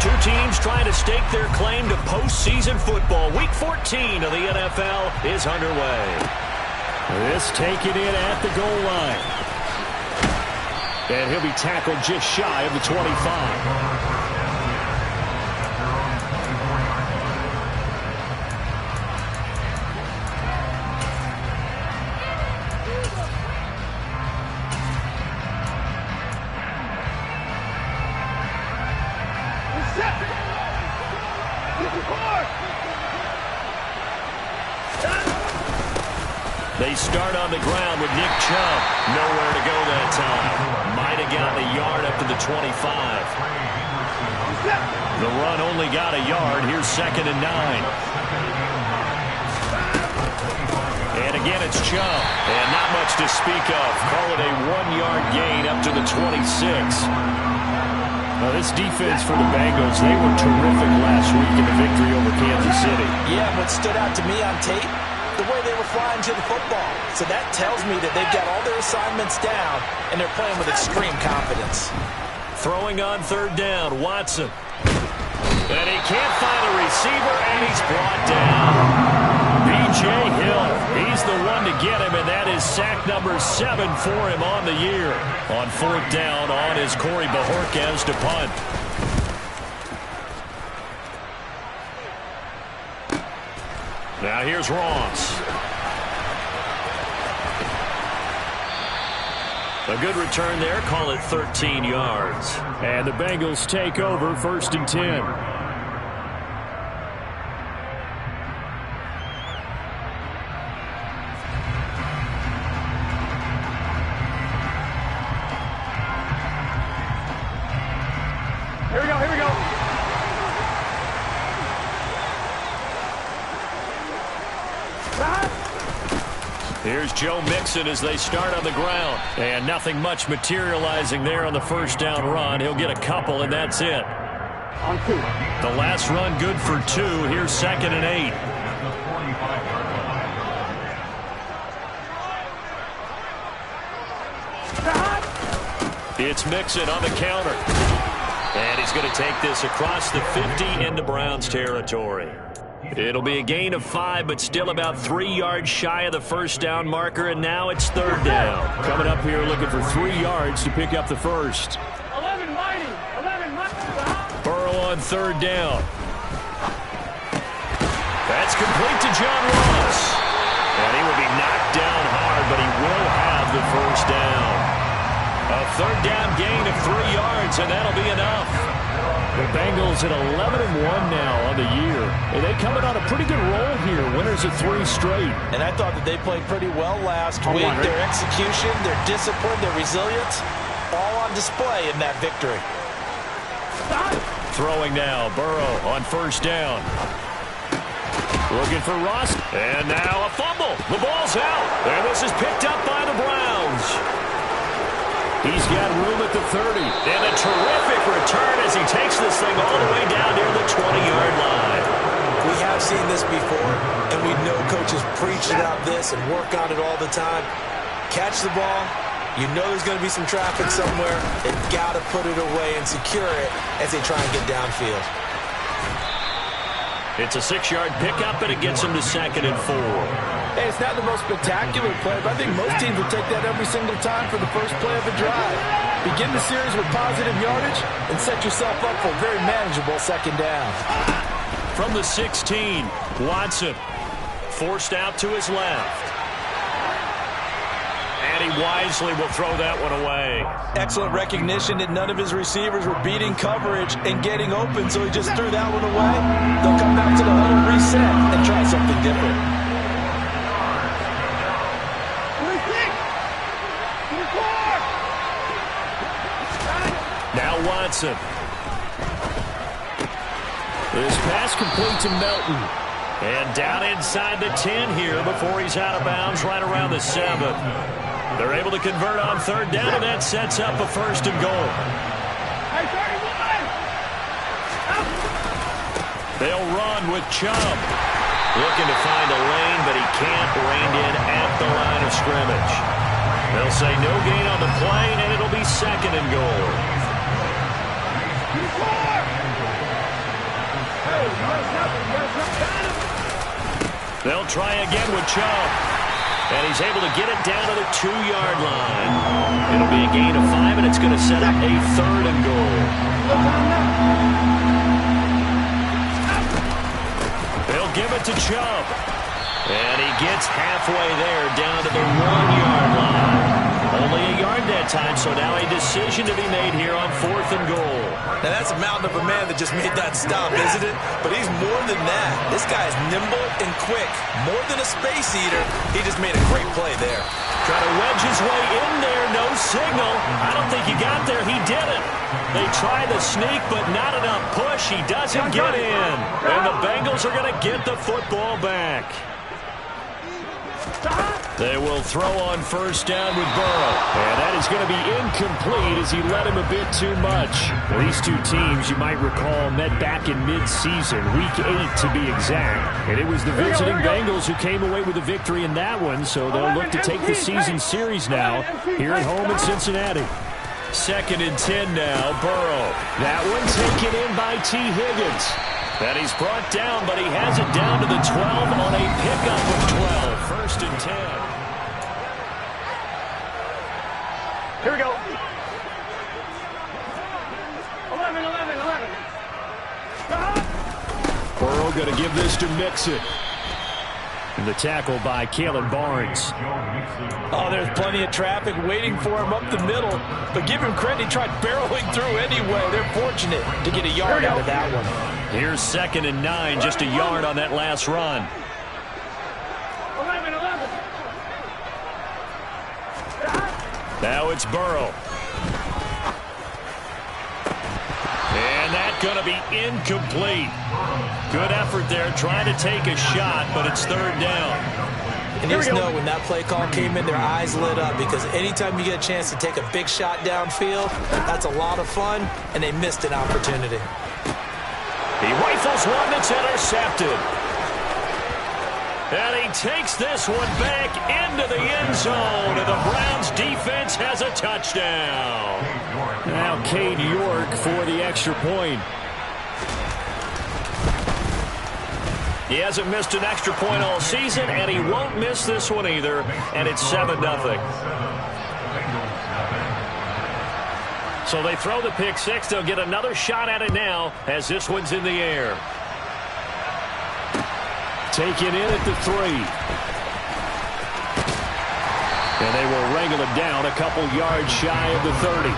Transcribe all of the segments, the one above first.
Two teams trying to stake their claim to postseason football. Week 14 of the NFL is underway. This taken in at the goal line. And he'll be tackled just shy of the 25. They start on the ground with Nick Chubb. Nowhere to go that time. Might have gotten a yard up to the 25. The run only got a yard. Here's 2nd and 9. And again, it's Chubb. And not much to speak of. Call it a 1-yard gain up to the 26. Well, this defense for the Bengals, they were terrific last week in the victory over Kansas City. Yeah, what stood out to me on tape, the way they were flying to the football. So that tells me that they've got all their assignments down, and they're playing with extreme confidence. Throwing on 3rd down, Watson. And he can't find a receiver, and he's brought down. B.J. Hill, he's the one to get him, and that is sack number 7 for him on the year. On 4th down, on is Corey Bajorquez to punt. Now here's Ross. A good return there. Call it 13 yards. And the Bengals take over 1st and 10. Here's Joe Mixon as they start on the ground. And nothing much materializing there on the 1st down run. He'll get a couple, and that's it. On 2. The last run good for 2. Here's 2nd and 8. It's Mixon on the counter. And he's going to take this across the 50 into Browns territory. It'll be a gain of 5, but still about 3 yards shy of the 1st down marker, and now it's 3rd down. Coming up here looking for 3 yards to pick up the 1st. 11 mighty. Burrow on 3rd down. That's complete to John Ross. And he will be knocked down hard, but he will have the 1st down. A 3rd down gain of 3 yards, and that'll be enough. The Bengals at 11-1 now on the year. And they coming on a pretty good roll here. Winners of 3 straight. And I thought that they played pretty well last week. Their execution, their discipline, their resilience, all on display in that victory. Throwing now, Burrow on 1st down. Looking for Ross. And now a fumble. The ball's out. And this is picked up by the Browns. He's got room at the 30. And a terrific return as he takes this thing all the way down near the 20-yard line. We have seen this before, and we know coaches preach about this and work on it all the time. Catch the ball. You know there's going to be some traffic somewhere. They've got to put it away and secure it as they try and get downfield. It's a 6-yard pickup, and it gets him to 2nd and 4. Hey, it's not the most spectacular play, but I think most teams will take that every single time for the first play of a drive. Begin the series with positive yardage and set yourself up for a very manageable 2nd down. From the 16, Watson forced out to his left. And he wisely will throw that one away. Excellent recognition that none of his receivers were beating coverage and getting open, so he just threw that one away. They'll come back to the huddle, reset, and try something different. Now Watson. This pass complete to Melton. And down inside the 10 here before he's out of bounds right around the 7. They're able to convert on 3rd down, and that sets up a 1st and goal. They'll run with Chubb. Looking to find a lane, but he can't. Reined in at the line of scrimmage. They'll say no gain on the play, and it'll be 2nd and goal. They'll try again with Chubb. And he's able to get it down to the 2-yard line. It'll be a gain of 5, and it's going to set up a 3rd and goal. They'll give it to Chubb. And he gets halfway there, down to the 1-yard line. Only a yard that time, so now a decision to be made here on 4th and goal. Now that's a mountain of a man that just made that stop, isn't it? But he's more than that. This guy is nimble and quick. More than a space eater. He just made a great play there. Trying to wedge his way in there, no signal. I don't think he got there. He didn't. They try the sneak, but not enough push. He doesn't get in. And the Bengals are going to get the football back. They will throw on 1st down with Burrow. And that is going to be incomplete as he led him a bit too much. These two teams, you might recall, met back in mid-season, Week 8 to be exact. And it was the visiting Bengals who came away with a victory in that one, so they'll look to take the season series now here at home in Cincinnati. 2nd and 10 now, Burrow. That one taken in by T. Higgins. And he's brought down, but he has it down to the 12 on a pickup of 12. 1st and 10. Here we go. 11. Burrow going to give this to Mixon. And the tackle by Kalen Barnes. Oh, there's plenty of traffic waiting for him up the middle. But give him credit, he tried barreling through anyway. They're fortunate to get a yard out of that one. Here's 2nd and 9, just a yard on that last run. 11. Now it's Burrow. And that's going to be incomplete. Good effort there, trying to take a shot, but it's 3rd down. And you just know when that play call came in, their eyes lit up, because anytime you get a chance to take a big shot downfield, that's a lot of fun, and they missed an opportunity. He rifles one that's intercepted. And he takes this one back into the end zone, and the Browns defense has a touchdown. Now Cade York for the extra point. He hasn't missed an extra point all season, and he won't miss this one either, and it's 7-0. So they throw the pick 6. They'll get another shot at it now as this one's in the air. Taken in at the 3. And they will wrangle it down a couple yards shy of the 30.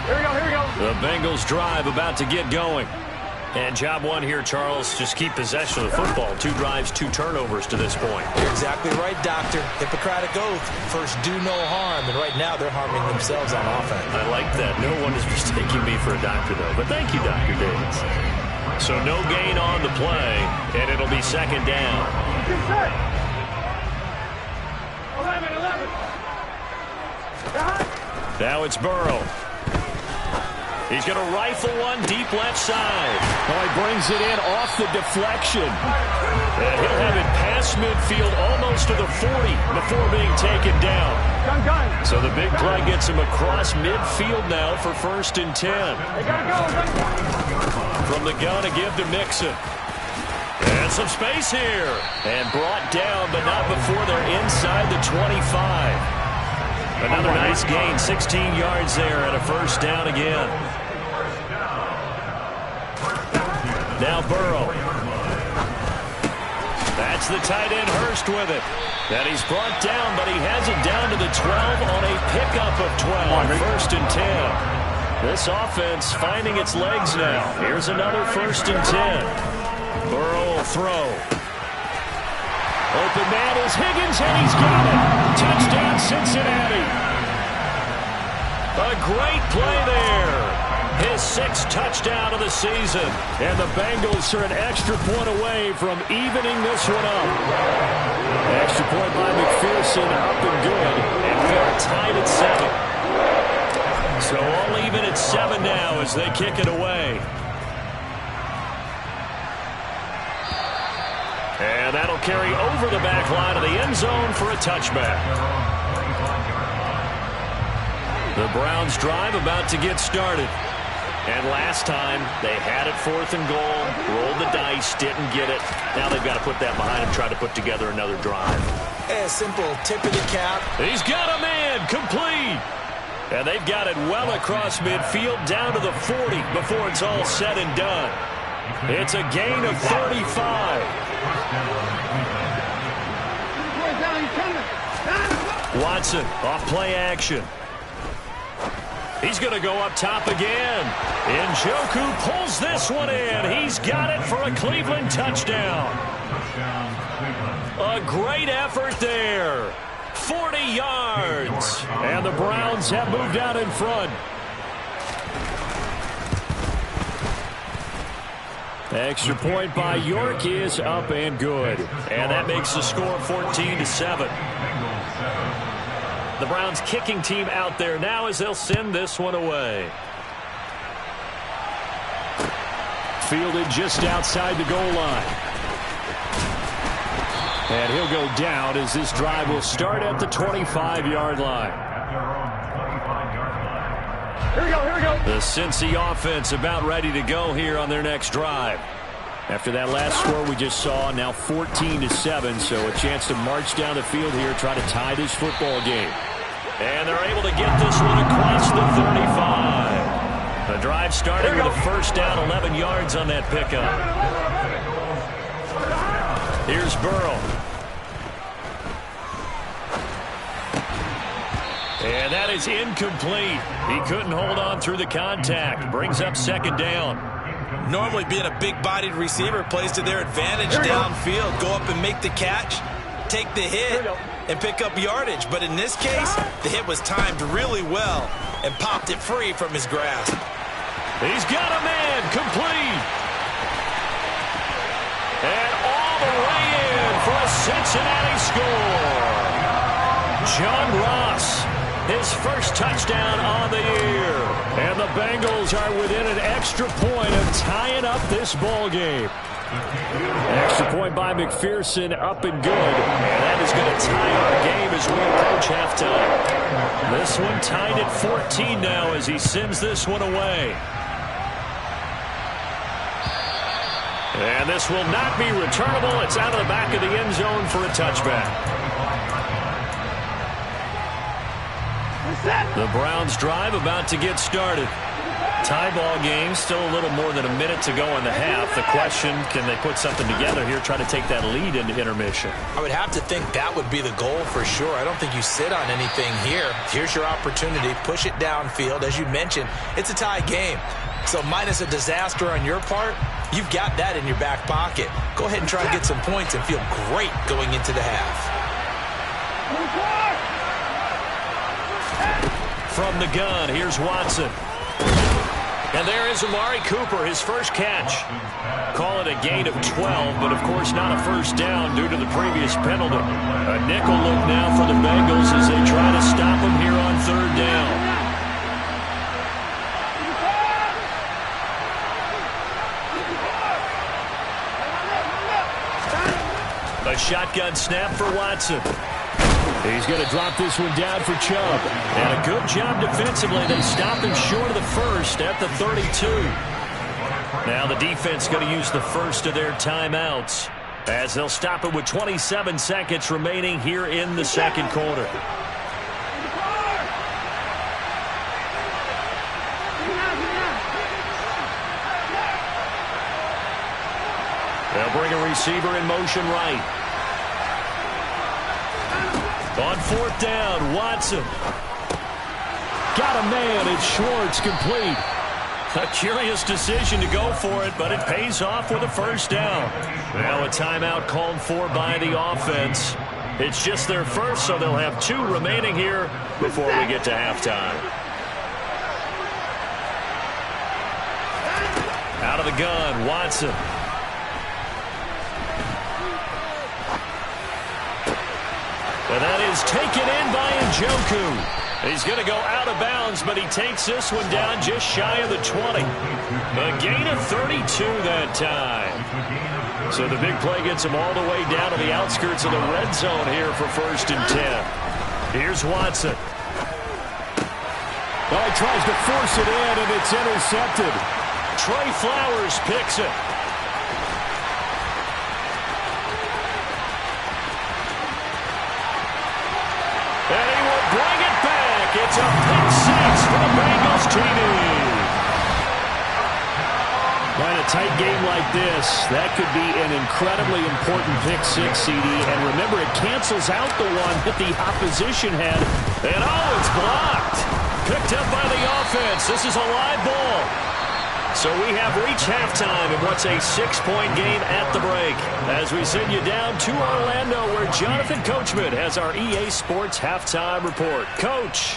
Here we go. The Bengals drive about to get going. And job one here, Charles, just keep possession of the football. 2 drives, 2 turnovers to this point. You're exactly right, Doctor. Hippocratic oath. First, do no harm. And right now, they're harming themselves on offense. I like that. No one is mistaking me for a doctor, though. But thank you, Dr. Davis. So no gain on the play, and it'll be 2nd down. 11. Now it's Burrow. He's going to rifle one deep left side. Oh, he brings it in off the deflection. And he'll have it past midfield almost to the 40 before being taken down. So the big play gets him across midfield now for 1st and 10. From the gun to give to Mixon. And some space here. And brought down, but not before they're inside the 25. Another nice gain, 16 yards there and a 1st down again. Now Burrow. That's the tight end Hurst with it. And he's brought down, but he has it down to the 12 on a pickup of 12. 1st and 10. This offense finding its legs now. Here's another 1st and 10. Burrow will throw. Open man is Higgins, and he's got it. Touchdown, Cincinnati. A great play there. His 6th touchdown of the season. And the Bengals are an extra point away from evening this one up. Extra point by McPherson, up and good. And we are tied at 7. So all even at 7 now as they kick it away. And that'll carry over the back line of the end zone for a touchback. The Browns drive about to get started. And last time, they had it 4th and goal, rolled the dice, didn't get it. Now they've got to put that behind them, try to put together another drive. A simple tip of the cap. He's got a man, complete. And they've got it well across midfield, down to the 40 before it's all said and done. It's a gain of 35. Watson off play action. He's going to go up top again. Njoku pulls this one in. He's got it for a Cleveland touchdown. A great effort there. 40 yards. And the Browns have moved out in front. Extra point by York is up and good. And that makes the score 14-7. The Browns kicking team out there now as they'll send this one away. Fielded just outside the goal line. And he'll go down as this drive will start at the 25-yard line. Here we go, here we go. The Cincy offense about ready to go here on their next drive. After that last score we just saw, now 14-7, so a chance to march down the field here, try to tie this football game. And they're able to get this one across the 35. The drive starting with a first down, 11 yards on that pickup. Here's Burrow. And that is incomplete. He couldn't hold on through the contact. Brings up second down. Normally being a big-bodied receiver plays to their advantage downfield. Go up and make the catch, take the hit, and pick up yardage. But in this case, the hit was timed really well and popped it free from his grasp. He's got a man, complete. And all the way in for a Cincinnati score. John Ross, his first touchdown on the year. And the Bengals are within an extra point of tying up this ball game. Extra point by McPherson, up and good. And that is going to tie our game as we approach halftime. This one tied at 14 now as he sends this one away. And this will not be returnable. It's out of the back of the end zone for a touchback. The Browns drive about to get started. Tie ball game, still a little more than a minute to go in the half. The question, can they put something together here, try to take that lead into intermission? I would have to think that would be the goal for sure. I don't think you sit on anything here. Here's your opportunity. Push it downfield. As you mentioned, it's a tie game. So minus a disaster on your part, you've got that in your back pocket. Go ahead and try and get some points and feel great going into the half. From the gun, here's Watson. And there is Amari Cooper, his first catch. Call it a gain of 12, but of course not a first down due to the previous penalty. A nickel look now for the Bengals as they try to stop him here on third down. A shotgun snap for Watson. He's going to drop this one down for Chubb. And a good job defensively. They stop him short of the first at the 32. Now the defense going to use the first of their timeouts as they'll stop it with 27 seconds remaining here in the second quarter. They'll bring a receiver in motion right. On fourth down, Watson. Got a man, it's Schwartz, complete. A curious decision to go for it, but it pays off with a first down. Now a timeout called for by the offense. It's just their first, so they'll have 2 remaining here before we get to halftime. Out of the gun, Watson. And that is taken in by Njoku. He's going to go out of bounds, but he takes this one down just shy of the 20. A gain of 32 that time. So the big play gets him all the way down to the outskirts of the red zone here for 1st and 10. Here's Watson. Well, he tries to force it in, and it's intercepted. Trey Flowers picks it. And he will bring it back. It's a pick six for the Bengals TD. In a tight game like this, that could be an incredibly important pick six, CD. And remember, it cancels out the one that the opposition had. And oh, it's blocked. Picked up by the offense. This is a live ball. So we have reached halftime in what's a 6-point game at the break. As we send you down to Orlando, where Jonathan Coachman has our EA Sports halftime report. Coach.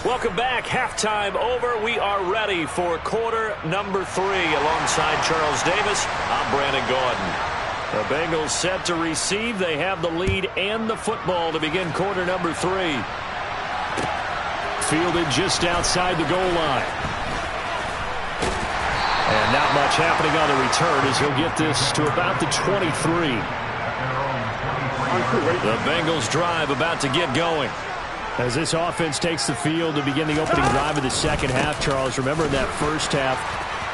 Welcome back. Halftime over. We are ready for quarter number 3. Alongside Charles Davis, I'm Brandon Gordon. The Bengals set to receive. They have the lead and the football to begin quarter number 3. Fielded just outside the goal line. And not much happening on the return as he'll get this to about the 23. The Bengals drive about to get going. As this offense takes the field to begin the opening drive of the second half, Charles, remember that first half,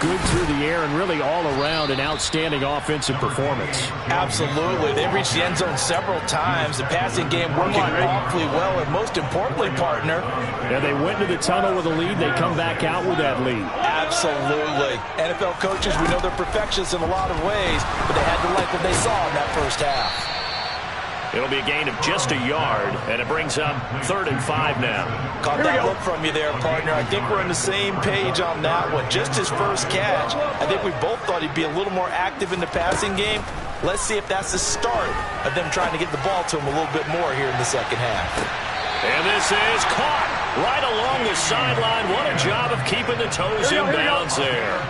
good through the air and really all around an outstanding offensive performance. Absolutely. They reached the end zone several times. The passing game working awfully well, and most importantly, partner. Yeah, they went into the tunnel with a lead. They come back out with that lead. Absolutely. NFL coaches, we know they're perfectionists in a lot of ways, but they had to like what they saw in that first half. It'll be a gain of just a yard, and it brings up 3rd and 5 now. Caught that look from you there, partner. I think we're on the same page on that one. Just his first catch. I think we both thought he'd be a little more active in the passing game. Let's see if that's the start of them trying to get the ball to him a little bit more here in the second half. And this is caught right along the sideline. What a job of keeping the toes in bounds there.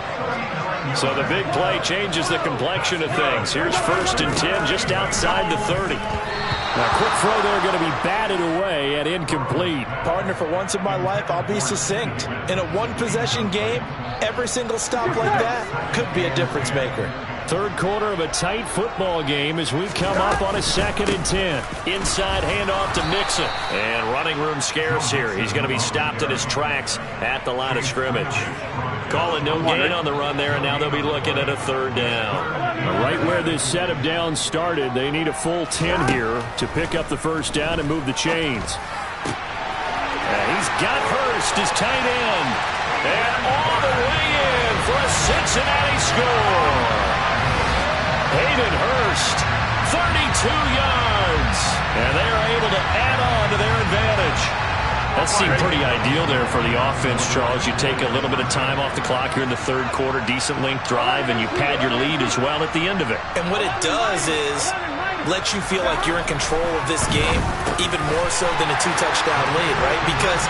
So the big play changes the complexion of things. Here's 1st and 10 just outside the 30. Now, quick throw there going to be batted away and incomplete. Partner, for once in my life, I'll be succinct. In a one-possession game, every single stop like that could be a difference maker. Third quarter of a tight football game as we come up on a 2nd and 10. Inside handoff to Mixon. And running room scarce here. He's going to be stopped in his tracks at the line of scrimmage. Calling no gain on the run there, and now they'll be looking at a 3rd down. Right where this set of downs started, they need a full 10 here to pick up the 1st down and move the chains. And he's got Hurst, his tight end. And all the way in for a Cincinnati score. Hayden Hurst, 32 yards. And they're able to add on to their advantage. That seemed pretty ideal there for the offense, Charles. You take a little bit of time off the clock here in the 3rd quarter, decent length drive, and you pad your lead as well at the end of it. And what it does is let you feel like you're in control of this game, even more so than a 2-touchdown lead, right? Because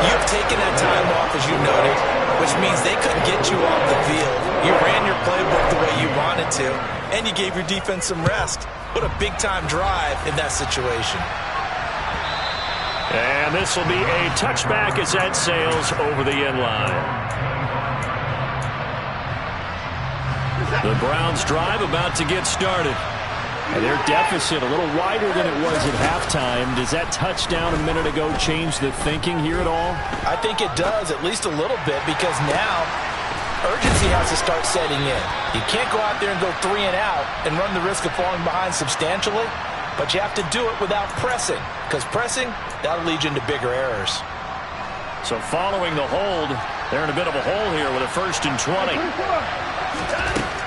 you've taken that time off, as you noted, which means they couldn't get you off the field. You ran your playbook the way you wanted to, and you gave your defense some rest. What a big-time drive in that situation. And this will be a touchback as that sails over the end line. The Browns drive about to get started. And their deficit a little wider than it was at halftime. Does that touchdown a minute ago change the thinking here at all? I think it does, at least a little bit, because now urgency has to start setting in. You can't go out there and go 3 and out and run the risk of falling behind substantially. But you have to do it without pressing, because pressing, that'll lead you into bigger errors. So following the hold, they're in a bit of a hole here with a 1st and 20.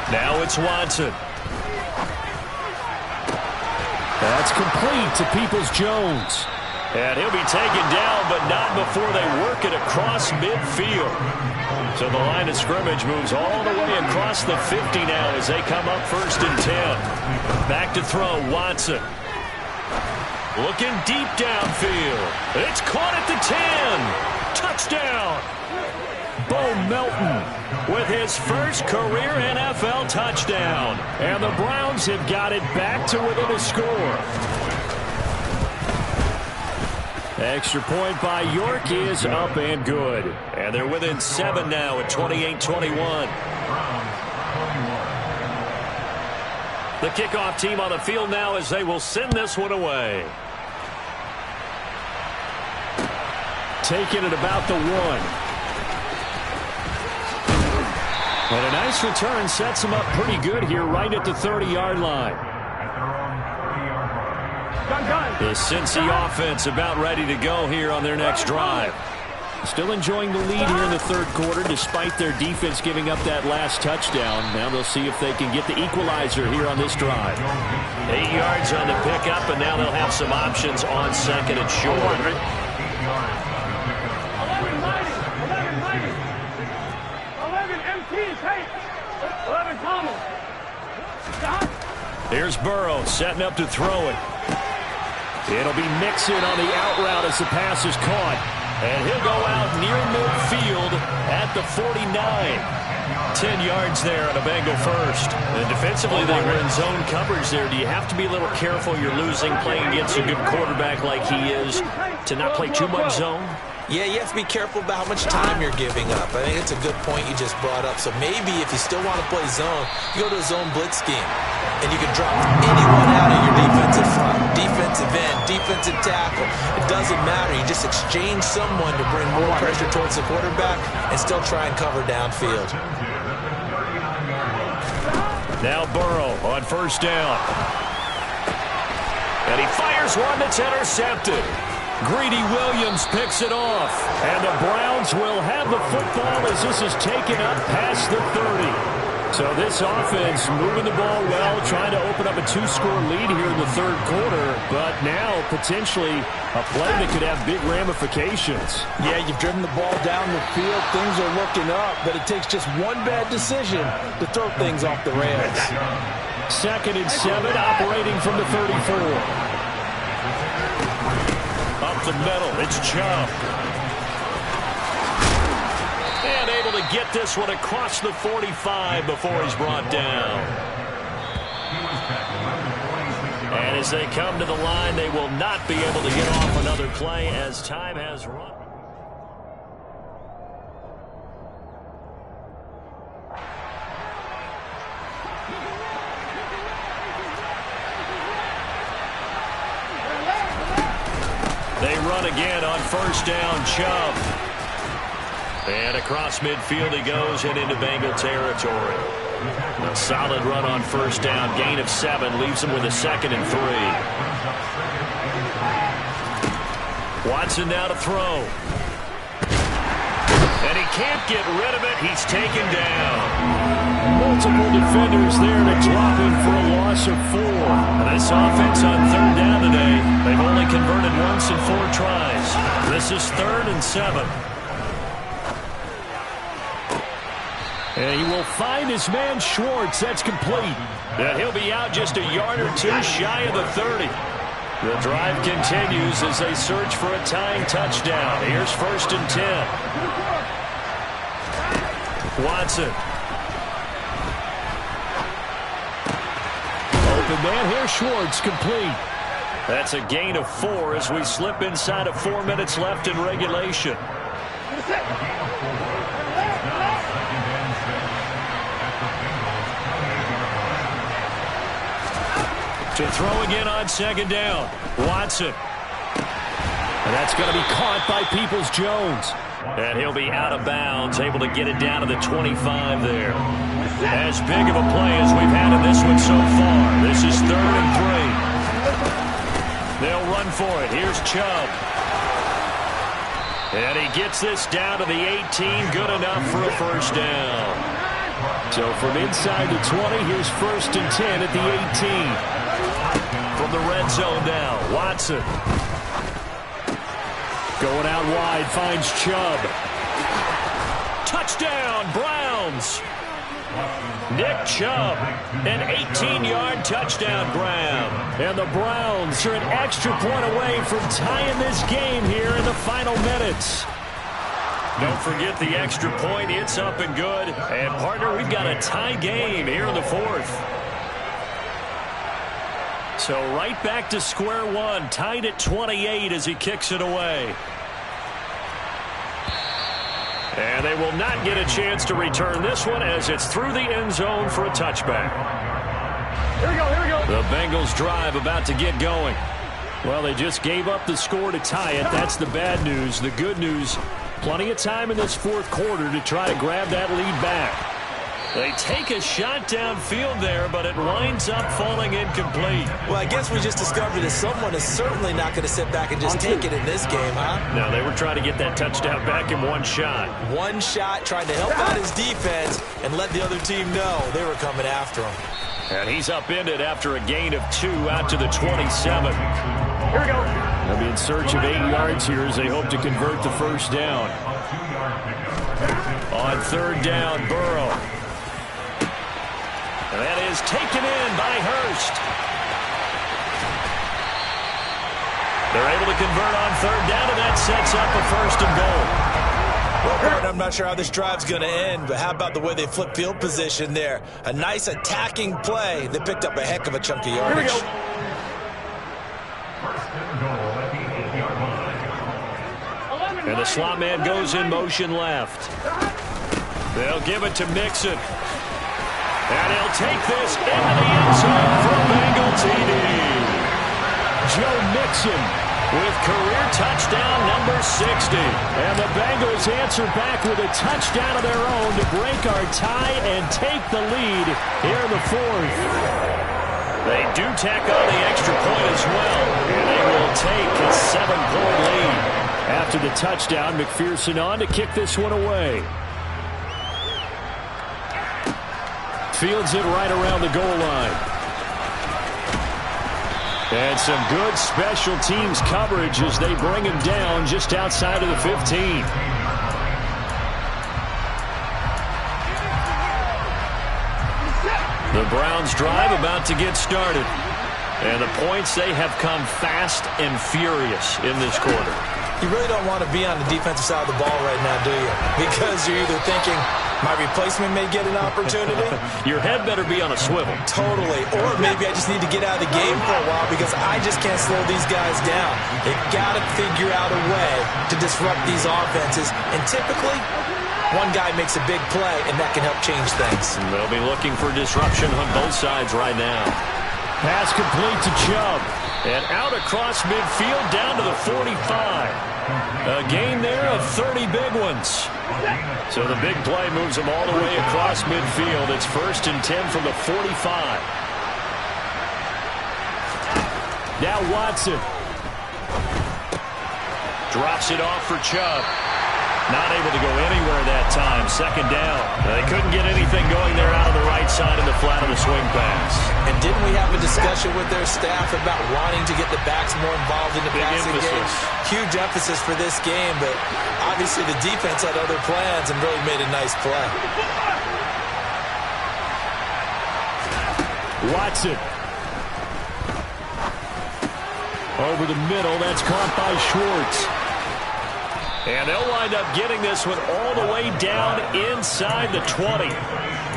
Now it's Watson. That's complete to Peoples-Jones. And he'll be taken down, but not before they work it across midfield. So the line of scrimmage moves all the way across the 50 now as they come up 1st and 10. Back to throw, Watson. Looking deep downfield. It's caught at the 10. Touchdown. Bo Melton with his first career NFL touchdown. And the Browns have got it back to within a score. Extra point by York is up and good. And they're within 7 now at 28-21. The kickoff team on the field now as they will send this one away. take it at about the 1. And a nice return sets him up pretty good here right at the 30-yard line. The Cincy offense about ready to go here on their next drive. Still enjoying the lead here in the third quarter despite their defense giving up that last touchdown. Now they'll see if they can get the equalizer here on this drive. 8 yards on the pickup, and now they'll have some options on second and short. 11 MTs, hey! 11 Thomas. Here's Burrow setting up to throw it. It'll be Mixon on the out route as the pass is caught. And he'll go out near midfield at the 49. 10 yards there on a Bengal first. And defensively, they were in zone coverage there. Do you have to be a little careful? You're losing, playing against a good quarterback like he is, to not play too much zone? Yeah, you have to be careful about how much time you're giving up. I think it's a good point you just brought up. So maybe if you still want to play zone, you go to a zone blitz scheme. And you can drop anyone out of your defensive front, defensive end, defensive tackle. It doesn't matter. You just exchange someone to bring more pressure towards the quarterback and still try and cover downfield. Now Burrow on first down. And he fires one that's intercepted. Greedy Williams picks it off. And the Browns will have the football as this is taken up past the 30. So this offense moving the ball well, trying to open up a 2-score lead here in the third quarter. But now potentially a play that could have big ramifications. Yeah, you've driven the ball down the field. Things are looking up, but it takes just one bad decision to throw things off the rails. 2nd and 7, operating from the 34. Up the middle, it's Chubb. And able to get this one across the 45 before he's brought down. And as they come to the line, they will not be able to get off another play as time has run. They run again on first down, Chubb. And across midfield he goes and into Bengal territory. A solid run on first down. Gain of 7 leaves him with a 2nd and 3. Watson now to throw. And he can't get rid of it. He's taken down. Multiple defenders there to drop him for a loss of 4. This offense on third down today, they've only converted once in 4 tries. This is 3rd and 7. And he will find his man Schwartz. That's complete. And he'll be out just a yard or 2 shy of the 30. The drive continues as they search for a tying touchdown. Here's 1st and 10. Watson. Open man here, Schwartz, complete. That's a gain of 4 as we slip inside of 4 minutes left in regulation. To throw again on 2nd down. Watson. And that's going to be caught by Peoples-Jones. And he'll be out of bounds, able to get it down to the 25 there. As big of a play as we've had in this one so far. This is 3rd and 3. They'll run for it. Here's Chubb. And he gets this down to the 18. Good enough for a first down. So from inside the 20, here's 1st and 10 at the 18. From the red zone now, Watson. Going out wide, finds Chubb. Touchdown, Browns. Nick Chubb, an 18-yard touchdown grab. And the Browns are an extra point away from tying this game here in the final minutes. Don't forget the extra point. It's up and good. And, partner, we've got a tie game here in the 4th. So right back to square one, tied at 28 as he kicks it away. And they will not get a chance to return this one as it's through the end zone for a touchback. Here we go, here we go. The Bengals drive about to get going. Well, they just gave up the score to tie it. That's the bad news. The good news, plenty of time in this fourth quarter to try to grab that lead back. They take a shot downfield there, but it winds up falling incomplete. Well, I guess we just discovered that someone is certainly not going to sit back and just take it in this game, huh? No, they were trying to get that touchdown back in one shot. One shot, trying to help out his defense and let the other team know they were coming after him. And he's upended after a gain of 2 out to the 27. Here we go. They'll be in search of 8 yards here as they hope to convert the first down. On third down, Burrow. And that is taken in by Hurst. They're able to convert on third down, and that sets up a first and goal. Well, Martin, I'm not sure how this drive's going to end, but how about the way they flip field position there? A nice attacking play. They picked up a heck of a chunk of yardage. Here we go. And the slot man goes in motion left. They'll give it to Mixon. And he'll take this into the end zone for a Bengal TD. Joe Mixon with career touchdown number 60. And the Bengals answer back with a touchdown of their own to break our tie and take the lead here in the fourth. They do tack on the extra point as well, and they will take a 7-point lead. After the touchdown, McPherson on to kick this one away. Fields it right around the goal line. And some good special teams coverage as they bring him down just outside of the 15. The Browns drive about to get started. And the points, they have come fast and furious in this quarter. You really don't want to be on the defensive side of the ball right now, do you? Because you're either thinking, my replacement may get an opportunity. Your head better be on a swivel. Totally. Or maybe I just need to get out of the game for a while because I just can't slow these guys down. They've got to figure out a way to disrupt these offenses. And typically, one guy makes a big play, and that can help change things. And they'll be looking for disruption on both sides right now. Pass complete to Chubb. And out across midfield down to the 45. A gain there of 30 big ones. So the big play moves them all the way across midfield. It's 1st and 10 from the 45. Now Watson. Drops it off for Chubb. Not able to go anywhere that time. 2nd down. They couldn't get anything going there out of the right side in the flat of the swing pass. And didn't we have a discussion with their staff about wanting to get the backs more involved in the passing game? Huge emphasis for this game, but obviously the defense had other plans and really made a nice play. Watson. Over the middle. That's caught by Schwartz. And they'll wind up getting this one all the way down inside the 20.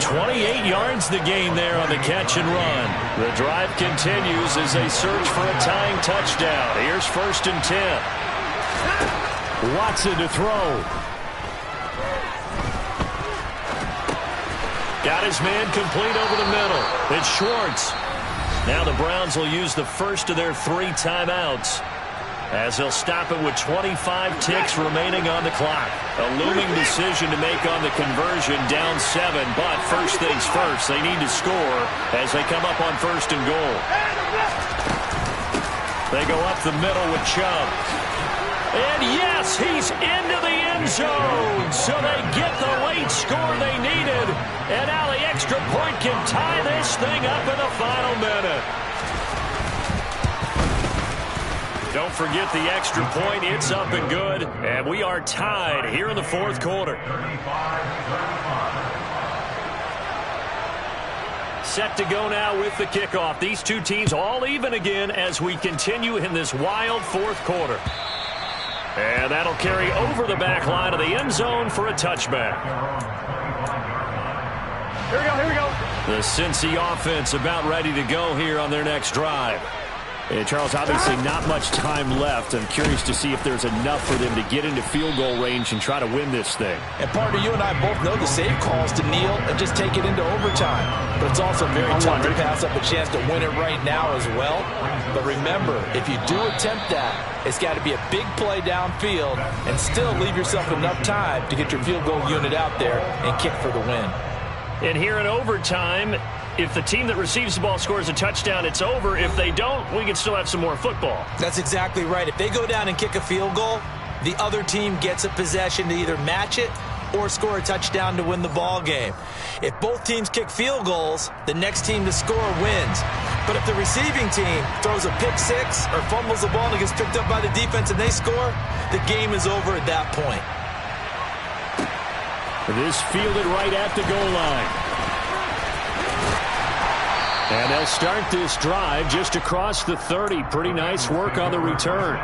28 yards the gain there on the catch and run. The drive continues as they search for a tying touchdown. Here's 1st and 10. Watson to throw. Got his man complete over the middle. It's Schwartz. Now the Browns will use the first of their 3 timeouts, as they'll stop it with 25 ticks remaining on the clock. A looming decision to make on the conversion, down 7. But first things first, they need to score as they come up on 1st and goal. They go up the middle with Chubb. And yes, he's into the end zone. So they get the late score they needed. And now the extra point can tie this thing up in the final minute. Don't forget the extra point. It's up and good. And we are tied here in the 4th quarter. Set to go now with the kickoff. These two teams all even again as we continue in this wild 4th quarter. And that'll carry over the back line of the end zone for a touchback. Here we go, here we go. The Cincy offense about ready to go here on their next drive. And Charles, obviously not much time left. I'm curious to see if there's enough for them to get into field goal range and try to win this thing. And partner, you and I both know the safe calls to kneel and just take it into overtime. But it's also very tough to pass up a chance to win it right now as well. But remember, if you do attempt that, it's got to be a big play downfield and still leave yourself enough time to get your field goal unit out there and kick for the win. And here in overtime, if the team that receives the ball scores a touchdown, it's over. If they don't, we can still have some more football. That's exactly right. If they go down and kick a field goal, the other team gets a possession to either match it or score a touchdown to win the ball game. If both teams kick field goals, the next team to score wins. But if the receiving team throws a pick six or fumbles the ball and it gets picked up by the defense and they score, the game is over at that point. This fielded right at the goal line. And they'll start this drive just across the 30. Pretty nice work on the return.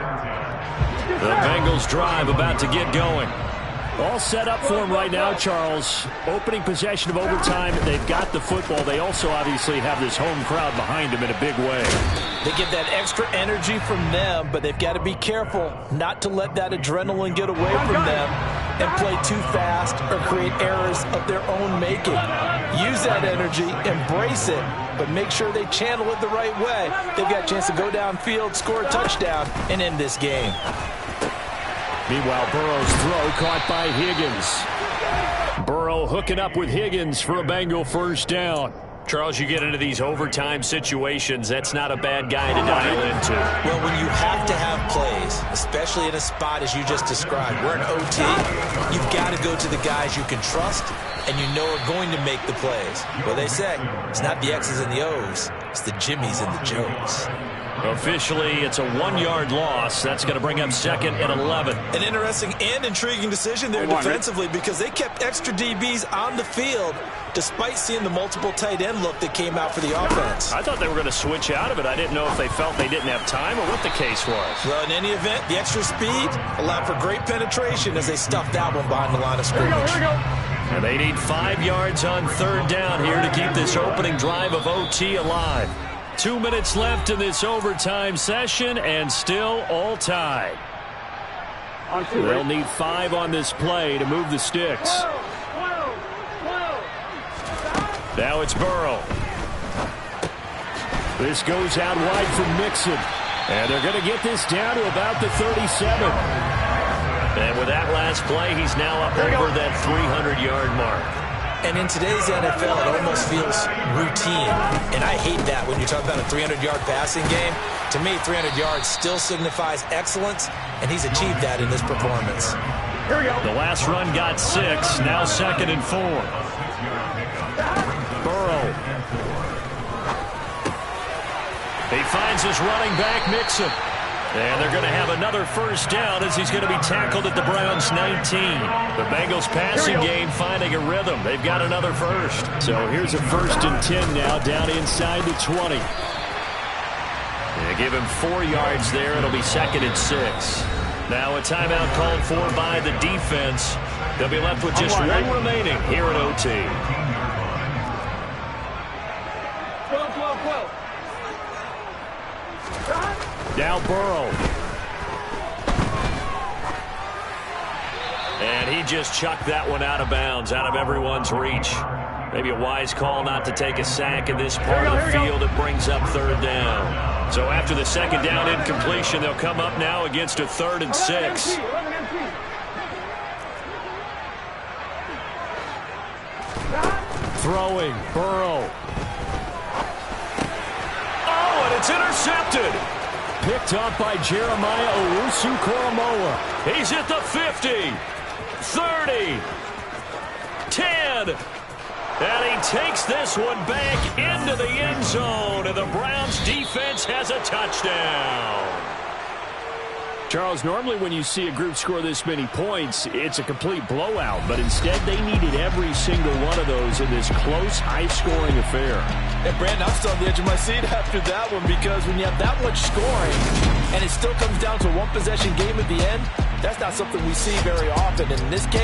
The Bengals drive about to get going. All set up for them right now, Charles. Opening possession of overtime. They've got the football. They also obviously have this home crowd behind them in a big way. They get that extra energy from them, but they've got to be careful not to let that adrenaline get away from them and play too fast or create errors of their own making. Use that energy, embrace it, but make sure they channel it the right way. They've got a chance to go downfield, score a touchdown, and end this game. Meanwhile, Burrow's throw caught by Higgins. Burrow hooking up with Higgins for a Bengal first down. Charles, you get into these overtime situations, that's not a bad guy to dial into. Well, when you have to have plays, especially in a spot as you just described, we're in OT, you've got to go to the guys you can trust and you know are going to make the plays. Well, they say it's not the X's and the O's, it's the Jimmies and the Joes. Officially, it's a 1-yard loss. That's going to bring up 2nd and 11. An interesting and intriguing decision there defensively because they kept extra DBs on the field despite seeing the multiple tight end look that came out for the offense. I thought they were going to switch out of it. I didn't know if they felt they didn't have time or what the case was. Well, in any event, the extra speed allowed for great penetration as they stuffed that one behind the line of scrimmage. And they need 5 yards on 3rd down here to keep this opening drive of OT alive. 2 minutes left in this overtime session, and still all tied. They'll need 5 on this play to move the sticks. Now it's Burrow. This goes out wide from Mixon. And they're going to get this down to about the 37. And with that last play, he's now up over that 300-yard mark. And in today's NFL, it almost feels routine. And I hate that when you talk about a 300-yard passing game. To me, 300 yards still signifies excellence, and he's achieved that in this performance. Here we go. The last run got 6, now 2nd and 4. Burrow. He finds his running back, Mixon. And they're going to have another first down as he's going to be tackled at the Browns' 19. The Bengals passing game finding a rhythm. They've got another first. So here's a 1st and 10 now down inside the 20. They give him 4 yards there. It'll be 2nd and 6. Now a timeout called for by the defense. They'll be left with just 1 remaining here at OT. 12. Now Burrow. And he just chucked that one out of bounds, out of everyone's reach. Maybe a wise call not to take a sack in this part of the field. It brings up 3rd down. So after the 2nd down incompletion, they'll come up now against a 3rd and 6. Throwing, Burrow. Oh, and it's intercepted. Picked up by Jeremiah Owusu-Koramoah. He's at the 50, 30, 10. And he takes this one back into the end zone, and the Browns defense has a touchdown. Charles, normally when you see a group score this many points, it's a complete blowout. But instead, they needed every single one of those in this close, high-scoring affair. And Brandon, I'm still on the edge of my seat after that one because when you have that much scoring and it still comes down to a 1-possession game at the end, that's not something we see very often. And in this case,